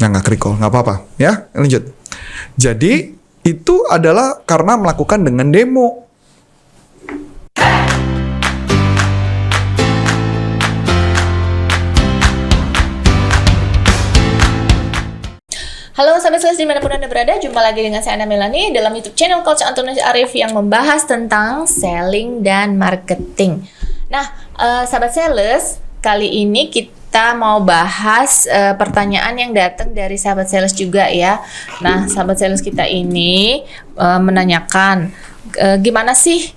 nggak recall, nggak apa-apa. Ya, lanjut. Jadi itu adalah karena melakukan dengan demo. Halo sahabat sales dimanapun Anda berada, jumpa lagi dengan saya Ana Melani dalam YouTube channel Coach Antonius Arif yang membahas tentang selling dan marketing. Nah, sahabat sales, kali ini kita mau bahas pertanyaan yang datang dari sahabat sales juga ya. Nah, sahabat sales kita ini menanyakan gimana sih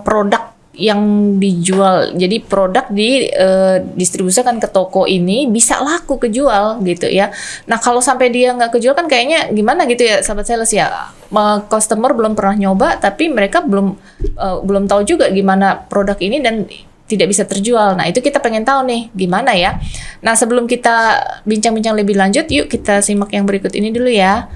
produk yang dijual, jadi produk didistribusikan ke toko ini bisa laku kejual gitu ya. Nah kalau sampai dia nggak kejual kan kayaknya gimana gitu ya sahabat sales ya. Customer belum pernah nyoba tapi mereka belum tahu juga gimana produk ini dan tidak bisa terjual. Nah itu kita pengen tahu nih gimana ya. Nah sebelum kita bincang-bincang lebih lanjut, yuk kita simak yang berikut ini dulu ya.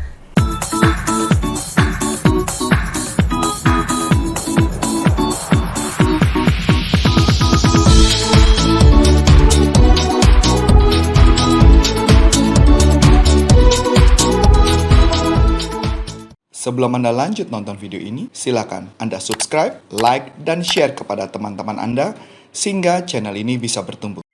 Sebelum Anda lanjut nonton video ini, silakan Anda subscribe, like, dan share kepada teman-teman Anda sehingga channel ini bisa bertumbuh.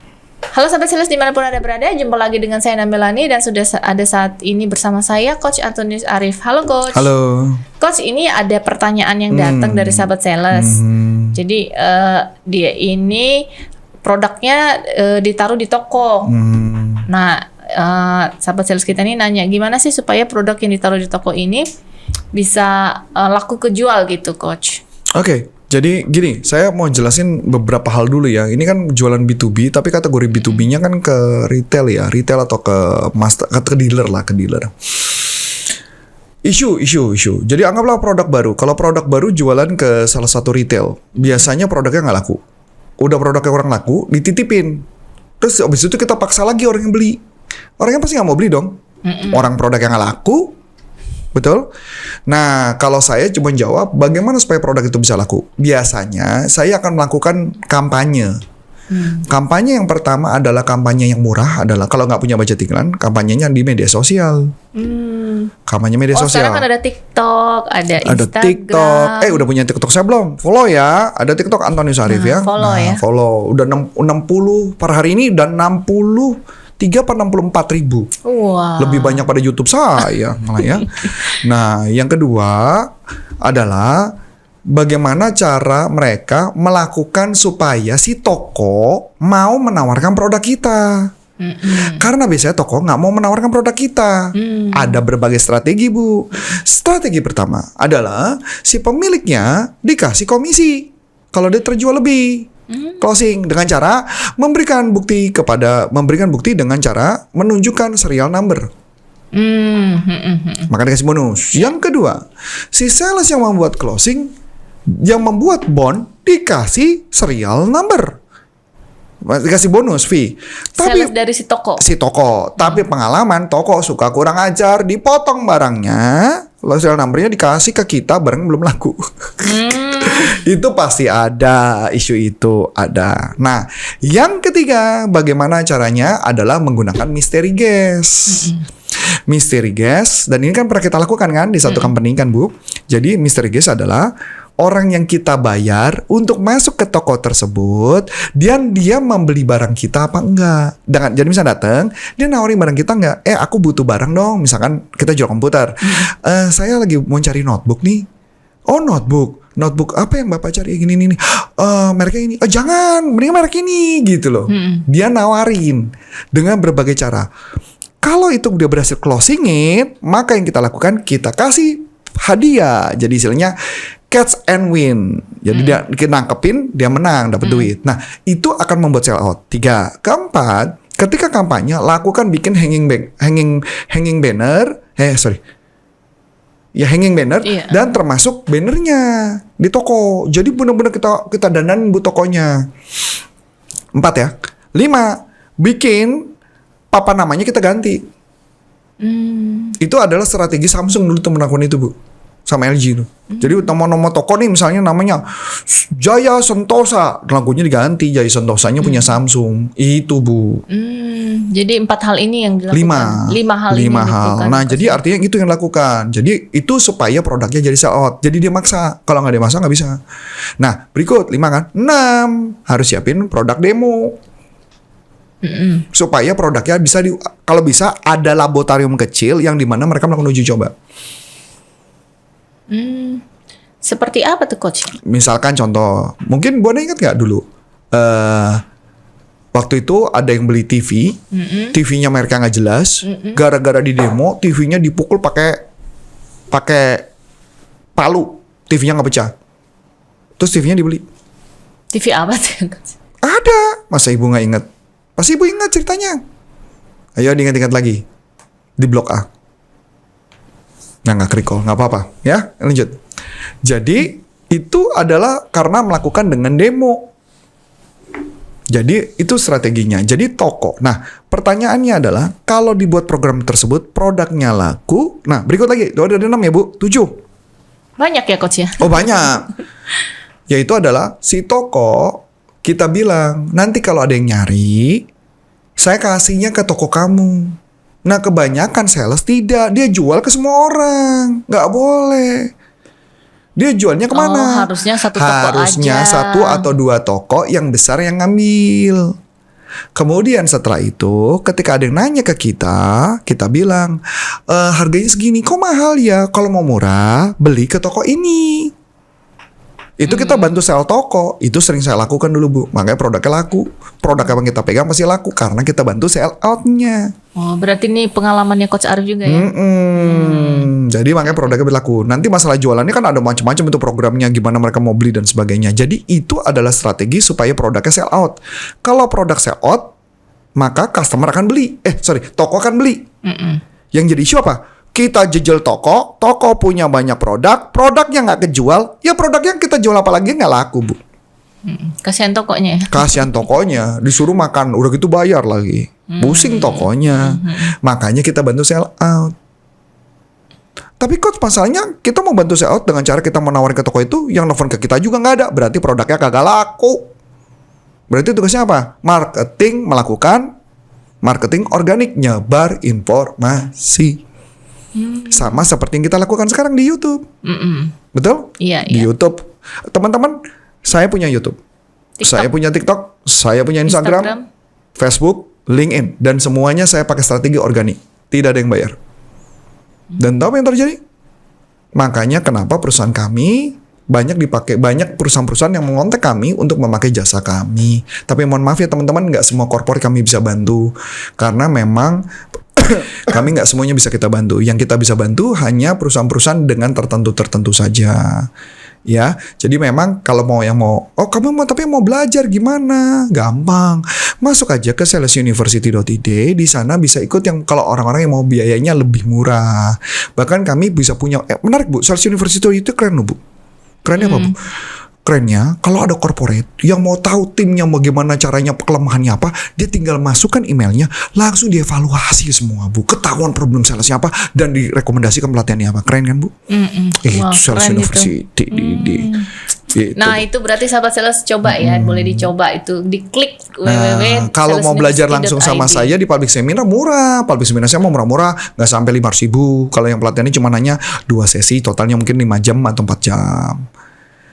Halo sahabat sales dimanapun Anda berada, jumpa lagi dengan saya Ana Melani dan sudah ada saat ini bersama saya Coach Antonius Arif. Halo Coach. Halo. Coach, ini ada pertanyaan yang datang dari sahabat sales. Jadi dia ini produknya ditaruh di toko. Nah, sahabat sales kita ini nanya gimana sih supaya produk yang ditaruh di toko ini bisa laku kejual gitu, Coach. Oke, jadi gini, saya mau jelasin beberapa hal dulu ya. Ini kan jualan B2B, tapi kategori B2B-nya kan ke retail ya, retail atau ke master, ke dealer lah, ke dealer. Isu. Jadi anggaplah produk baru. Kalau produk baru jualan ke salah satu retail, biasanya produknya nggak laku. Udah produknya kurang laku, dititipin. Terus abis itu kita paksa lagi orang yang beli. Orangnya pasti nggak mau beli dong. Orang produknya nggak laku. Betul? Nah, kalau saya cuma jawab bagaimana supaya produk itu bisa laku. Biasanya saya akan melakukan kampanye. Kampanye yang pertama adalah kampanye yang murah adalah kalau nggak punya budget iklan, kampanyenya di media sosial. Kampanye media sosial. Sekarang kan ada TikTok, ada Instagram. TikTok. Udah punya TikTok saya belum? Follow ya. Ada TikTok Antonius Arif ya. Follow ya. Follow. Udah 60 per hari ini dan 64 ribu. Wow. Lebih banyak pada YouTube saya malah ya. Nah, yang kedua adalah bagaimana cara mereka melakukan supaya si toko mau menawarkan produk kita. Karena biasanya toko nggak mau menawarkan produk kita. Ada berbagai strategi, Bu. Strategi pertama adalah si pemiliknya dikasih komisi kalau dia terjual lebih. Closing dengan cara memberikan bukti dengan cara menunjukkan serial number. Maka dikasih bonus. Yang kedua, si sales yang membuat closing, yang membuat bond dikasih serial number. Dikasih bonus fee. Tapi sales dari si toko. Tapi pengalaman toko suka kurang ajar, dipotong barangnya, lalu serial numbernya dikasih ke kita, barang belum laku. Itu pasti ada, isu itu ada. Nah, yang ketiga, bagaimana caranya adalah menggunakan mystery guest. Mystery guest, dan ini kan pernah kita lakukan kan di satu company kan, Bu. Jadi mystery guest adalah orang yang kita bayar untuk masuk ke toko tersebut, dan dia membeli barang kita apa enggak. Jadi misalnya datang, dia nawarin barang kita enggak. Aku butuh barang dong. Misalkan kita jual komputer. Saya lagi mau cari notebook nih. Oh, notebook apa yang Bapak cari? Gini nih. Mereknya ini. Jangan, mending merek ini gitu loh. Dia nawarin dengan berbagai cara. Kalau itu dia berhasil closingin, maka yang kita lakukan, kita kasih hadiah. Jadi istilahnya catch and win. Jadi dia nangkepin, dia menang, dapat duit. Nah, itu akan membuat sell out. 3. Keempat, ketika kampanye, lakukan bikin hanging banner. Hanging banner, iya. Dan termasuk bannernya di toko. Jadi benar-benar kita dandanin Bu tokonya. 4 ya. 5, bikin papan namanya kita ganti. Itu adalah strategi Samsung dulu tuh melakukan itu, Bu. sama LG tuh. Jadi nama toko nih misalnya namanya Jaya Sentosa, lagunya diganti Jaya Sentosanya punya Samsung. Itu Bu. Jadi 4 hal ini yang dilakukan. 5 hal ini dilakukan. Nah, jadi artinya itu yang dilakukan. Jadi itu supaya produknya jadi sell out. Jadi dia maksa. Kalau nggak dia maksa nggak bisa. Nah, berikut 5 kan. 6 harus siapin produk demo. Supaya produknya bisa kalau bisa ada laboratorium kecil yang dimana mereka melakukan uji coba. Seperti apa tuh Coach? Misalkan contoh, mungkin Buana ingat nggak dulu? Waktu itu ada yang beli TV, TV-nya mereka nggak jelas, gara-gara di demo TV-nya dipukul pakai palu, TV-nya nggak pecah, terus TV-nya dibeli. TV apa tuh? Ada, masa ibu nggak ingat? Pasti ibu ingat ceritanya. Ayo diingat-ingat lagi di blok A. Nah nggak recall, nggak apa-apa, ya lanjut. Jadi itu adalah karena melakukan dengan demo. Jadi itu strateginya. Jadi toko. Nah pertanyaannya adalah kalau dibuat program tersebut produknya laku. Nah berikut lagi. Itu ada 6 ya Bu. 7. Banyak ya Coach ya? Oh banyak. Yaitu adalah si toko kita bilang nanti kalau ada yang nyari saya kasihnya ke toko kamu. Nah kebanyakan sales tidak. Dia jual ke semua orang. Nggak boleh. Dia jualnya kemana? Harusnya satu toko Harusnya aja. 1 atau 2 toko yang besar yang ngambil. Kemudian setelah itu ketika ada yang nanya ke kita bilang harganya segini, kok mahal ya? Kalau mau murah beli ke toko ini. Itu kita bantu sell toko. Itu sering saya lakukan dulu Bu. Makanya produknya laku. Produk yang kita pegang pasti laku karena kita bantu sell outnya. Oh berarti ini pengalamannya Coach Arif juga ya? Jadi makanya produknya berlaku. Nanti masalah jualannya kan ada macam-macam itu programnya, gimana mereka mau beli dan sebagainya. Jadi itu adalah strategi supaya produknya sell out. Kalau produk sell out, maka customer akan beli. Toko akan beli. Yang jadi isu apa? Kita jejel toko punya banyak produknya nggak kejual, ya produknya kita jual apalagi nggak laku Bu. Kasihan tokonya ya? Kasihan tokonya, disuruh makan, udah gitu bayar lagi. Pusing tokonya. Makanya kita bantu sell out. Tapi kok masalahnya kita mau bantu sell out dengan cara kita menawarin ke toko itu, yang nelfon ke kita juga nggak ada, berarti produknya kagak laku. Berarti tugasnya apa? Marketing, melakukan marketing organik, nyebar informasi. Sama seperti yang kita lakukan sekarang di YouTube. Betul? Iya. Di YouTube. Teman-teman, saya punya YouTube. TikTok. Saya punya TikTok. Saya punya Instagram, Facebook, LinkedIn. Dan semuanya saya pakai strategi organik. Tidak ada yang bayar. Dan tahu apa yang terjadi? Makanya kenapa perusahaan kami banyak perusahaan-perusahaan yang mengontak kami untuk memakai jasa kami. Tapi mohon maaf ya teman-teman, nggak semua korporat kami bisa bantu. Karena memang kami nggak semuanya bisa kita bantu. Yang kita bisa bantu hanya perusahaan-perusahaan dengan tertentu saja. Ya, jadi memang kalau kamu mau belajar gimana? Gampang. Masuk aja ke salesuniversity.id. Di sana bisa ikut yang kalau orang-orang yang mau biayanya lebih murah. Bahkan kami bisa punya menarik Bu, Sales University itu keren loh Bu. Kerennya apa Bu? Kerennya kalau ada corporate yang mau tahu timnya bagaimana caranya, kelemahannya apa, dia tinggal masukkan emailnya, langsung dievaluasi semua Bu, ketahuan problem salesnya apa dan direkomendasikan pelatihannya apa. Keren kan Bu? Itu Sales University gitu. Nah itu berarti sahabat sales coba ya, boleh dicoba itu, diklik www. Kalau mau belajar langsung sama saya di public seminar murah. Public seminar saya mau murah-murah, nggak sampai 500.000. Kalau yang pelatihannya cuma hanya 2 sesi, totalnya mungkin 5 jam atau 4 jam.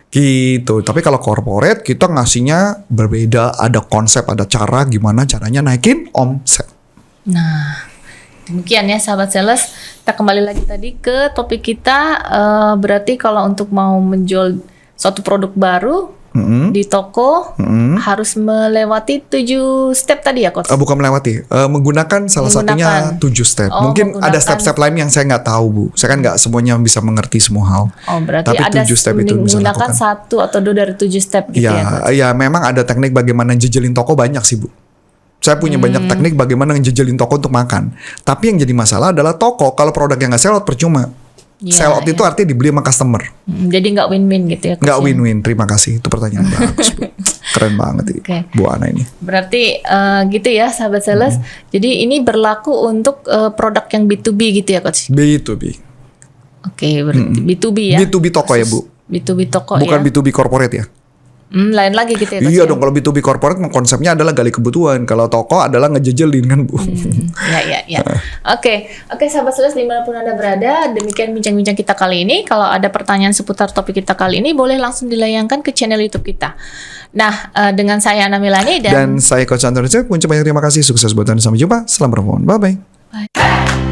Gitu. Tapi kalau corporate kita ngasihnya berbeda, ada konsep, ada cara gimana caranya naikin omset. Nah, demikian ya sahabat sales. Kita kembali lagi tadi ke topik kita. Berarti kalau untuk mau menjual suatu produk baru di toko harus melewati 7 step tadi ya Coach? Bukan melewati, menggunakan salah satunya 7 step. Mungkin ada step-step lain yang saya nggak tahu Bu. Saya kan nggak semuanya bisa mengerti semua hal. Oh berarti tapi ada 7 step itu bisa menggunakan 1 atau 2 dari 7 step gitu ya Coach? Ya memang ada teknik bagaimana jejelin toko banyak sih Bu. Saya punya banyak teknik bagaimana ngejejelin toko untuk makan. Tapi yang jadi masalah adalah toko kalau produknya nggak sell out percuma. Sell out itu artinya dibeli sama customer. Jadi nggak win-win gitu ya? Nggak win-win. Terima kasih. Itu pertanyaan bagus Bu. Keren banget Bu Ana ini. Berarti gitu ya sahabat sales. Jadi ini berlaku untuk produk yang B2B gitu ya Coach? B2B. Oke, berarti B2B ya. B2B toko ya Bu, B2B toko bukan ya. B2B corporate ya. Lain lagi gitu ya. Coach, Iya ya? dong, kalau B2B corporate konsepnya adalah gali kebutuhan. Kalau toko adalah ngejejelin kan Bu. Ya. Oke, sahabat Seles dimanapun Anda berada, demikian bincang-bincang kita kali ini. Kalau ada pertanyaan seputar topik kita kali ini, boleh langsung dilayangkan ke channel YouTube kita. Nah, dengan saya Ana Milani Dan saya Coach Antoni, ucapkan banyak terima kasih, sukses buat Anda, sampai jumpa, selamat bermain, bye-bye. Bye.